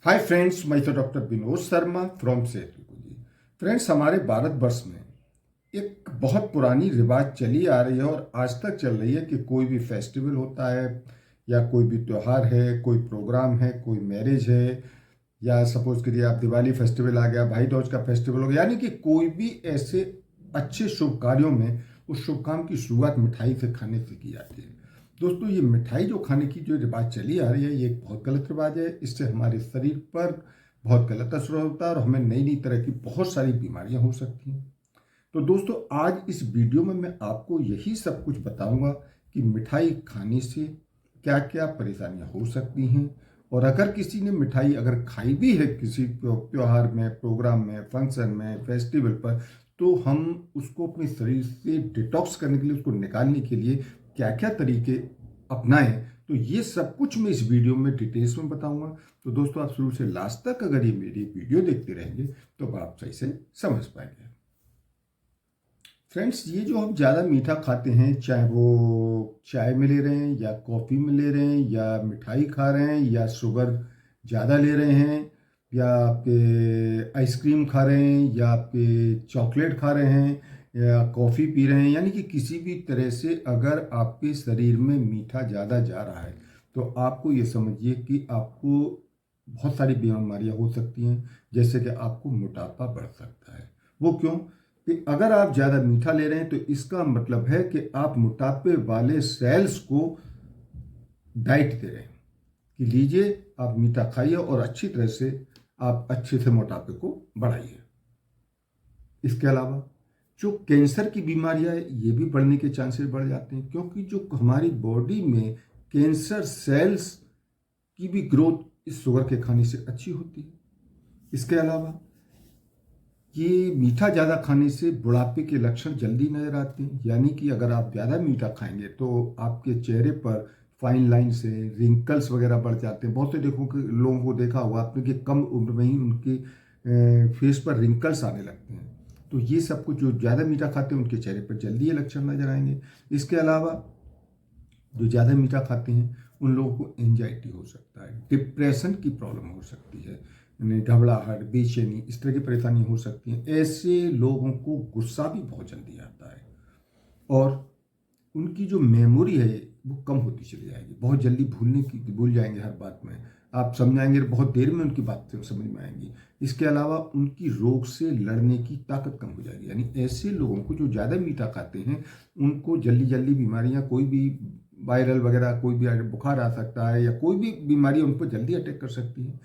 हाय friends, मैं तो doctor Vinod Sharma from Setupuri. Friends, हमारे भारतवर्ष में एक बहुत पुरानी रिवाज चली आ रही है और आज तक चल रही है कि कोई भी फेस्टिवल होता है या कोई भी त्यौहार है, कोई प्रोग्राम है, कोई मैरिज है, या सपोज करिए आप दिवाली फेस्टिवल आ गया, भाई दूज का फेस्टिवल हो गया, यानी कि कोई भी ऐसे अच्छे शुभ कार्यों में उस शुभ काम की शुरुआत मिठाई से खाने से की जाती है। दोस्तों, ये मिठाई जो खाने की जो रिवाज चली आ रही है, ये एक बहुत गलत रिवाज है। इससे हमारे शरीर पर बहुत गलत असर होता है और हमें नई नई तरह की बहुत सारी बीमारियां हो सकती हैं। तो दोस्तों, आज इस वीडियो में मैं आपको यही सब कुछ बताऊंगा कि मिठाई खाने से क्या क्या परेशानियां हो सकती हैं, और अगर किसी ने मिठाई अगर खाई भी है किसी त्योहार में, प्रोग्राम में, फंक्शन में, फेस्टिवल पर, तो हम उसको अपने शरीर से डिटॉक्स करने के लिए, उसको निकालने के लिए क्या क्या तरीके अपनाएं, तो ये सब कुछ मैं इस वीडियो में डिटेल्स में बताऊंगा। तो दोस्तों, आप शुरू से लास्ट तक अगर ये मेरी वीडियो देखते रहेंगे तो आप सही से समझ पाएंगे। फ्रेंड्स, ये जो हम ज़्यादा मीठा खाते हैं, चाहे वो चाय में ले रहे हैं या कॉफ़ी में ले रहे हैं या मिठाई खा रहे हैं या शुगर ज़्यादा ले रहे हैं या आपके आइसक्रीम खा रहे हैं या आपके चॉकलेट खा रहे हैं या कॉफ़ी पी रहे हैं, यानी कि किसी भी तरह से अगर आपके शरीर में मीठा ज़्यादा जा रहा है तो आपको ये समझिए कि आपको बहुत सारी बीमारियां हो सकती हैं। जैसे कि आपको मोटापा बढ़ सकता है। वो क्यों? कि अगर आप ज़्यादा मीठा ले रहे हैं तो इसका मतलब है कि आप मोटापे वाले सेल्स को डाइट दे रहे हैं कि लीजिए, आप मीठा खाइए और अच्छी तरह से आप अच्छे से मोटापे को बढ़ाइए। इसके अलावा जो कैंसर की बीमारियां है, ये भी बढ़ने के चांसेस बढ़ जाते हैं, क्योंकि जो हमारी बॉडी में कैंसर सेल्स की भी ग्रोथ इस शुगर के खाने से अच्छी होती है। इसके अलावा ये मीठा ज़्यादा खाने से बुढ़ापे के लक्षण जल्दी नजर आते हैं, यानी कि अगर आप ज़्यादा मीठा खाएंगे तो आपके चेहरे पर फाइन लाइन से रिंकल्स वगैरह बढ़ जाते हैं। बहुत से लोगों को देखा होगा आपने कि कम उम्र में ही उनके फेस पर रिंकल्स आने लगते हैं। तो ये सब कुछ जो ज़्यादा मीठा खाते हैं उनके चेहरे पर जल्दी ये लक्षण नजर आएंगे। इसके अलावा जो ज़्यादा मीठा खाते हैं उन लोगों को एंजाइटी हो सकता है, डिप्रेशन की प्रॉब्लम हो सकती है, यानी घबराहट, बेचैनी, इस तरह की परेशानियां हो सकती हैं। ऐसे लोगों को गुस्सा भी बहुत जल्दी आता है और उनकी जो मेमोरी है वो कम होती चली जाएगी, बहुत जल्दी भूल जाएंगे हर बात में। आप समझाएंगे बहुत देर में उनकी बातें समझ में आएंगी। इसके अलावा उनकी रोग से लड़ने की ताकत कम हो जाएगी, यानी ऐसे लोगों को जो ज़्यादा मीठा खाते हैं उनको जल्दी जल्दी बीमारियां, कोई भी वायरल वगैरह कोई भी बुखार आ सकता है या कोई भी बीमारी उन पर जल्दी अटैक कर सकती है।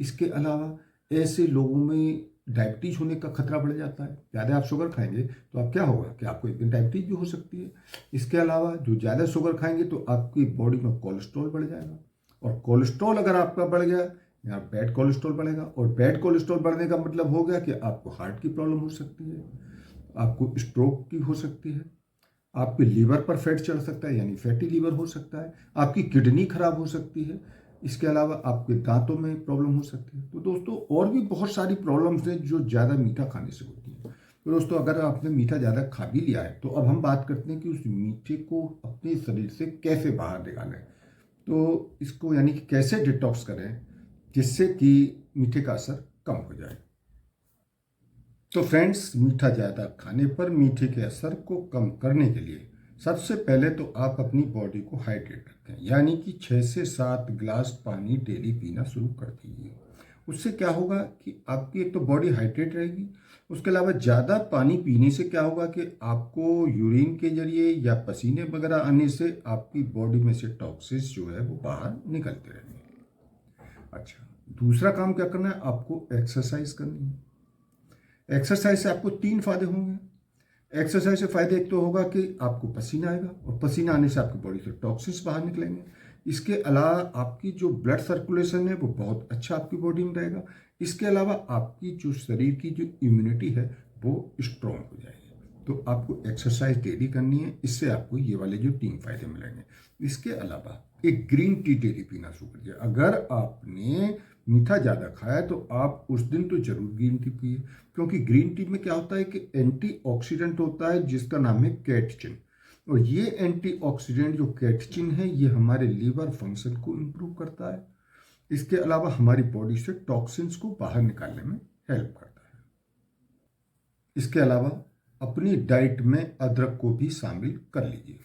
इसके अलावा ऐसे लोगों में डायबिटीज होने का खतरा बढ़ जाता है। ज़्यादा आप शुगर खाएंगे तो आप क्या होगा कि आपको एक दिन डायबिटीज भी हो सकती है। इसके अलावा जो ज़्यादा शुगर खाएंगे तो आपकी बॉडी में कोलेस्ट्रॉल बढ़ जाएगा, और कोलेस्ट्रॉल अगर आपका बढ़ गया, या बैड कोलेस्ट्रॉल बढ़ेगा, और बैड कोलेस्ट्रॉल बढ़ने का मतलब हो गया कि आपको हार्ट की प्रॉब्लम हो सकती है, आपको स्ट्रोक की हो सकती है, आपके लीवर पर फैट चढ़ सकता है, यानी फैटी लीवर हो सकता है, आपकी किडनी खराब हो सकती है। इसके अलावा आपके दांतों में प्रॉब्लम हो सकती है। तो दोस्तों, और भी बहुत सारी प्रॉब्लम्स हैं जो ज़्यादा मीठा खाने से होती हैं। तो दोस्तों, अगर आपने मीठा ज़्यादा खा भी लिया है तो अब हम बात करते हैं कि उस मीठे को अपने शरीर से कैसे बाहर निकालें। तो इसको यानी कि कैसे डिटॉक्स करें जिससे कि मीठे का असर कम हो जाए। तो फ्रेंड्स, मीठा ज़्यादा खाने पर मीठे के असर को कम करने के लिए सबसे पहले तो आप अपनी बॉडी को हाइड्रेट रखें, यानी कि 6 से 7 गिलास पानी डेली पीना शुरू कर दीजिए। उससे क्या होगा कि आपकी एक तो बॉडी हाइड्रेट रहेगी। उसके अलावा ज़्यादा पानी पीने से क्या होगा कि आपको यूरिन के जरिए या पसीने वगैरह आने से आपकी बॉडी में से टॉक्सिन्स जो है वो बाहर निकलते रहेंगे। अच्छा, दूसरा काम क्या करना है, आपको एक्सरसाइज करनी है। एक्सरसाइज से आपको 3 फायदे होंगे। एक्सरसाइज से फायदे एक तो होगा कि आपको पसीना आएगा, और पसीना आने से आपकी बॉडी से टॉक्सिन्स बाहर निकलेंगे। इसके अलावा आपकी जो ब्लड सर्कुलेशन है वो बहुत अच्छा आपकी बॉडी में रहेगा। इसके अलावा आपकी जो शरीर की जो इम्यूनिटी है वो स्ट्रॉन्ग हो जाएगी। तो आपको एक्सरसाइज डेली करनी है, इससे आपको ये वाले जो 3 फायदे मिलेंगे। इसके अलावा एक ग्रीन टी डेली पीना शुरू करिए। अगर आपने मीठा ज़्यादा खाया तो आप उस दिन तो जरूर ग्रीन टी पिए, क्योंकि ग्रीन टी में क्या होता है कि एंटीऑक्सीडेंट होता है जिसका नाम है कैटचिन, और ये एंटीऑक्सीडेंट जो कैटचिन है ये हमारे लीवर फंक्शन को इम्प्रूव करता है। इसके अलावा हमारी बॉडी से टॉक्सिन्स को बाहर निकालने में हेल्प करता है। इसके अलावा अपनी डाइट में अदरक को भी शामिल कर लीजिए।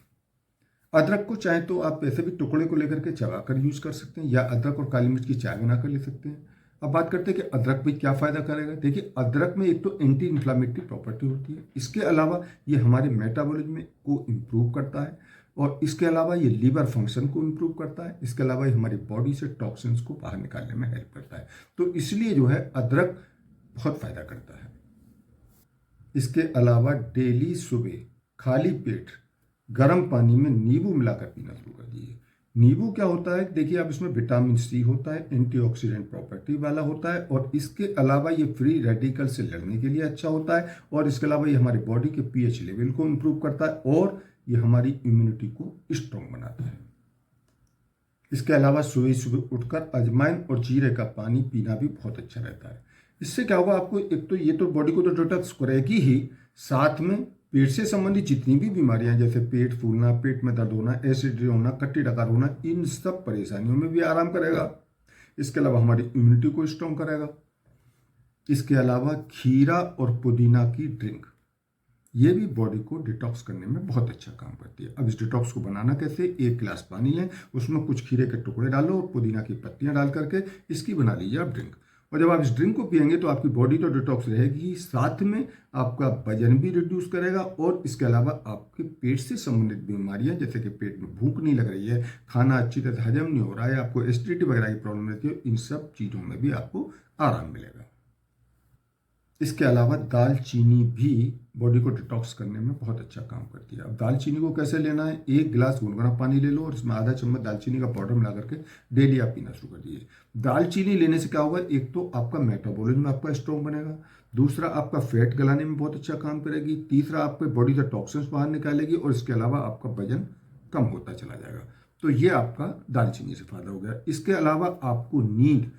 अदरक को चाहे तो आप ऐसे भी टुकड़े को लेकर के चबा कर यूज कर सकते हैं, या अदरक और काली मिर्च की चाय बनाकर ले सकते हैं। अब बात करते हैं कि अदरक में क्या फ़ायदा करेगा। देखिए, अदरक में एक तो एंटी इन्फ्लामेटरी प्रॉपर्टी होती है, इसके अलावा ये हमारे मेटाबॉलिज्म को इम्प्रूव करता है, और इसके अलावा ये लीवर फंक्शन को इम्प्रूव करता है। इसके अलावा ये हमारी बॉडी से टॉक्सिन्स को बाहर निकालने में हेल्प करता है। तो इसलिए जो है अदरक बहुत फ़ायदा करता है। इसके अलावा डेली सुबह खाली पेट गर्म पानी में नींबू मिलाकर पीना शुरू कर दीजिए। नींबू क्या होता है, देखिए आप, इसमें विटामिन सी होता है, एंटीऑक्सीडेंट प्रॉपर्टी वाला होता है, और इसके अलावा ये फ्री रेडिकल से लड़ने के लिए अच्छा होता है, और इसके अलावा ये हमारी बॉडी के पीएच लेवल को इम्प्रूव करता है, और ये हमारी इम्यूनिटी को स्ट्रॉन्ग बनाता है। इसके अलावा सुबह सुबह उठकर अजवाइन और जीरे का पानी पीना भी बहुत अच्छा रहता है। इससे क्या होगा, आपको एक तो ये तो बॉडी को तो डिटॉक्स करेगी ही, साथ में पेट से संबंधित जितनी भी बीमारियां जैसे पेट फूलना, पेट में दर्द होना, एसिडिटी होना, कट्टी डकार होना, इन सब परेशानियों में भी आराम करेगा। इसके अलावा हमारी इम्यूनिटी को स्ट्रॉन्ग करेगा। इसके अलावा खीरा और पुदीना की ड्रिंक, ये भी बॉडी को डिटॉक्स करने में बहुत अच्छा काम करती है। अब इस डिटॉक्स को बनाना कैसे, 1 गिलास पानी लें, उसमें कुछ खीरे के टुकड़े डालो और पुदीना की पत्तियां डाल करके इसकी बना लीजिए आप ड्रिंक। और जब आप इस ड्रिंक को पियेंगे तो आपकी बॉडी तो डिटॉक्स रहेगी, साथ में आपका वजन भी रिड्यूस करेगा, और इसके अलावा आपके पेट से संबंधित बीमारियां जैसे कि पेट में भूख नहीं लग रही है, खाना अच्छी तरह से हजम नहीं हो रहा है, आपको एसिडिटी वगैरह की प्रॉब्लम रहती है, इन सब चीज़ों में भी आपको आराम मिलेगा। इसके अलावा दालचीनी भी बॉडी को डिटॉक्स करने में बहुत अच्छा काम करती है। अब दालचीनी को कैसे लेना है, 1 गिलास गुनगुना पानी ले लो और इसमें आधा चम्मच दालचीनी का पाउडर मिला करके डेली आप पीना शुरू कर दीजिए। दालचीनी लेने से क्या होगा, एक तो आपका मेटाबॉलिज्म आपका स्ट्रॉन्ग बनेगा, दूसरा आपका फैट गलाने में बहुत अच्छा काम करेगी, तीसरा आपके बॉडी से टॉक्सिन्स बाहर निकालेगी, और इसके अलावा आपका वजन कम होता चला जाएगा। तो ये आपका दालचीनी से फायदा हो गया। इसके अलावा आपको नींद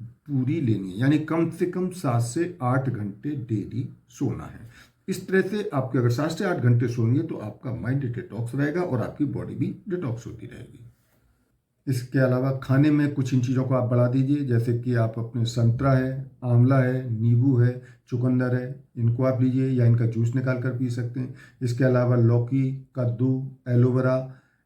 पूरी लेनी है, यानी कम से कम 7 से 8 घंटे डेली सोना है। इस तरह से आपके अगर 7 से 8 घंटे सोएंगे तो आपका माइंड डिटॉक्स रहेगा और आपकी बॉडी भी डिटॉक्स होती रहेगी। इसके अलावा खाने में कुछ इन चीज़ों को आप बढ़ा दीजिए, जैसे कि आप अपने संतरा है, आंवला है, नींबू है, चुकंदर है, इनको आप लीजिए या इनका जूस निकाल कर पी सकते हैं। इसके अलावा लौकी, कद्दू, एलोवेरा,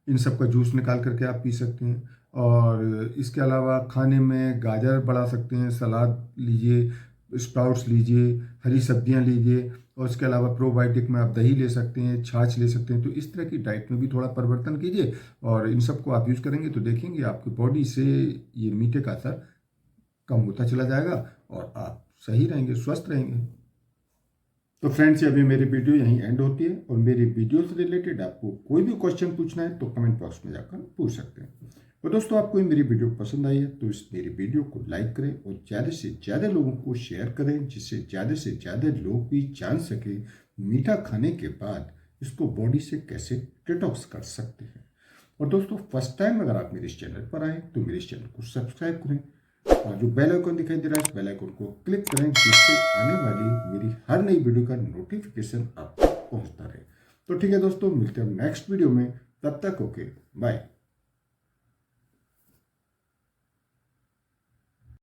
इन सब का जूस निकाल करके आप पी सकते हैं। और इसके अलावा खाने में गाजर बढ़ा सकते हैं, सलाद लीजिए, स्प्राउट्स लीजिए, हरी सब्जियां लीजिए, और इसके अलावा प्रोबायोटिक में आप दही ले सकते हैं, छाछ ले सकते हैं। तो इस तरह की डाइट में भी थोड़ा परिवर्तन कीजिए, और इन सबको आप यूज़ करेंगे तो देखेंगे आपकी बॉडी से ये मीठे का असर कम होता चला जाएगा और आप सही रहेंगे, स्वस्थ रहेंगे। तो फ्रेंड्स, ये अभी मेरी वीडियो यहीं एंड होती है, और मेरी वीडियो से रिलेटेड आपको कोई भी क्वेश्चन पूछना है तो कमेंट बॉक्स में जाकर पूछ सकते हैं। और दोस्तों, आपको मेरी वीडियो पसंद आई है तो इस मेरी वीडियो को लाइक करें और ज़्यादा से ज़्यादा लोगों को शेयर करें, जिससे ज़्यादा से ज़्यादा लोग भी जान सके मीठा खाने के बाद इसको बॉडी से कैसे डिटॉक्स कर सकते हैं। और दोस्तों, फर्स्ट टाइम अगर आप मेरे इस चैनल पर आए तो मेरे इस चैनल को सब्सक्राइब करें, और जो बेल आइकन दिखाई दे रहा है इस बेल आइकन को क्लिक करें, जिससे आने वाली मेरी हर नई वीडियो का नोटिफिकेशन आपको पहुंचता रहे। तो ठीक है दोस्तों, मिलते हैं नेक्स्ट वीडियो में, तब तक ओके बाय।